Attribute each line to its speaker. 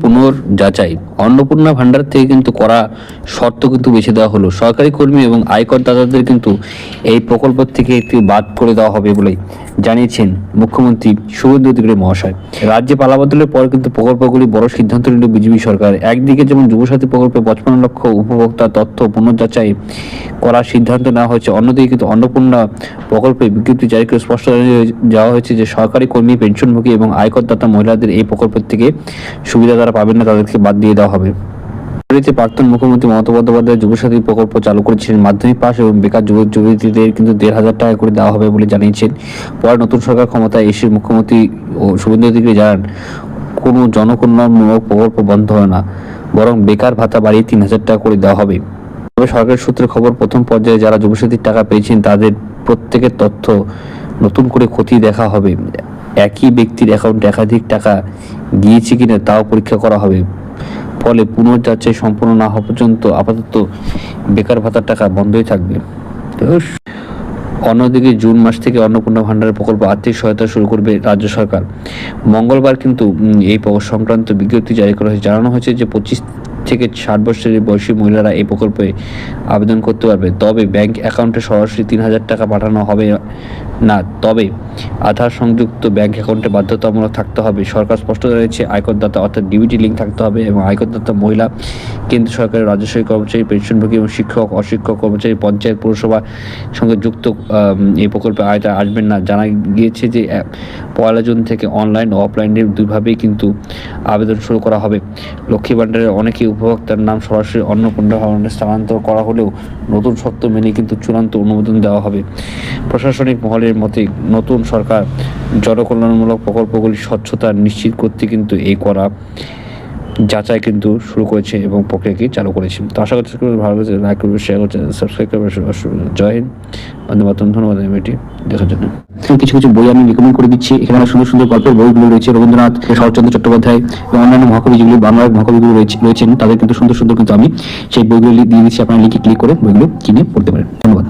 Speaker 1: পুনর্যাচাই অন্নপূর্ণা ভান্ডার থেকে কিন্তু করা শর্ত কিন্তু বেছে দেওয়া হলো। সরকারি কর্মী এবং আয়করদাতাদের কিন্তু এই প্রকল্প থেকে একটি বাদ করে দেওয়া হবে বলে জানিয়েছেন মুখ্যমন্ত্রী শুভেন্দু অধিকারী মহাশয়। রাজ্যে পালাবদলের পর কিন্তু প্রকল্পগুলি বড় সিদ্ধান্ত নিল বিজেপি সরকার। একদিকে যেমন যুবসাথী প্রকল্পে 55 লক্ষ উপভোক্তা তথ্য পুনর্যাচাই করার সিদ্ধান্ত নেওয়া হয়েছে, অন্যদিকে কিন্তু অন্নপূর্ণা প্রকল্পে বিজ্ঞপ্তি জারি করে স্পষ্ট দেওয়া হয়েছে যে সরকারি কর্মী, পেনশনভোগী এবং আয়করদাতা মহিলাদের এই প্রকল্পের থেকে সুবিধা যারা পাবেন না তাদেরকে বাদ দিয়ে দেওয়া হবে। প্রাক্তন মুখ্যমন্ত্রী মমতা বন্দ্যোপাধ্যায় যুবসাথী প্রকল্প চালু করেছিলেন। মাধ্যমিক পাস এবং বেকার যুবক যুবতীদের কিন্তু 1,500 টাকা করে দেওয়া হবে বলে জানিয়েছেন। পরে নতুন সরকার ক্ষমতায় এসে মুখ্যমন্ত্রী ও শুভেন্দু অধিকারী জানান, কোনো জনকল্যাণমূলক প্রকল্প বন্ধ হয় না, বরং বেকার ভাতা বাড়িয়ে 3,000 টাকা করে দেওয়া হবে। তবে সরকারের সূত্রে খবর, প্রথম পর্যায়ে যারা যুবসাথীর টাকা পেয়েছেন তাদের প্রত্যেকের তথ্য নতুন করে খতিয়ে দেখা হবে। একই ব্যক্তির অ্যাকাউন্টে একাধিক টাকা গিয়েছে কিনা তাও পরীক্ষা করা হবে। ফলে পুনর্যাচাই সম্পূর্ণ না হওয়া পর্যন্ত আপাতত বেকার ভাতার টাকা বন্ধই থাকবে। অন্যদিকে জুন মাস থেকে অন্নপূর্ণা ভান্ডারের প্রকল্প আর্থিক সহায়তা শুরু করবে রাজ্য সরকার। মঙ্গলবার কিন্তু এই সংক্রান্ত বিজ্ঞপ্তি জারি করা হয়েছে। জানানো হয়েছে যে 25 থেকে 60 বছরের বয়সী মহিলারা এই প্রকল্পে আবেদন করতে পারবে। তবে ব্যাংক অ্যাকাউন্টে সরাসরি 3,000 টাকা পাঠানো হবে না, তবে আধার সংযুক্ত ব্যাংক অ্যাকাউন্টে বাধ্যতামূলক থাকতে হবে। সরকার স্পষ্ট জানিয়েছে আয়করদাতা অর্থাৎ ডিবিটি লিঙ্ক থাকতে হবে এবং আয়করদাতা মহিলা, কেন্দ্র সরকারের রাজস্বী কর্মচারী, পেনশনভোগী এবং শিক্ষক অশিক্ষক কর্মচারী, পঞ্চায়েত পৌরসভার সঙ্গে যুক্ত এই প্রকল্পে আয়তায় আসবেন না। জানা গিয়েছে যে 1 জুন থেকে অনলাইন ও অফলাইনে দুইভাবেই কিন্তু আবেদন শুরু করা হবে। লক্ষ্মী ভান্ডারের অনেকেই উপভোক্তার নাম সরাসরি অন্নপূর্ণা ভান্ডারে স্থানান্তর করা হলেও নতুন শর্ত মেনে কিন্তু চূড়ান্ত অনুমোদন দেওয়া হবে। প্রশাসনিক মহলের মতে নতুন সরকার জনকল্যাণমূলক প্রকল্পগুলি স্বচ্ছতা নিশ্চিত করতে কিন্তু এই করা যাচাই কিন্তু শুরু করেছে এবং প্রক্রিয়াকে চালু করেছে। তো আশা করছি ভালো লাগছে, লাইক করবে, শেয়ার করছে, সাবস্ক্রাইব করবে। জয় হিন্দ, বন্দে মাতরম। ধন্যবাদ এটি দেখার জন্য। কিছু কিছু বই আমি রিকমেন্ড করে দিচ্ছি। এখানে সুন্দর সুন্দর গল্পের বইগুলো রয়েছে। রবীন্দ্রনাথ, শরৎচন্দ্র চট্টোপাধ্যায় এবং অন্যান্য মহাকবি যেগুলি বাংলার মহাকবিগুলো রয়েছেন তাদের কিন্তু সুন্দর সুন্দর কিন্তু আমি সেই বইগুলো দিয়ে দিচ্ছি। আপনারা লিঙ্কে ক্লিক করে বইগুলো কিনে পড়তে পারেন। ধন্যবাদ।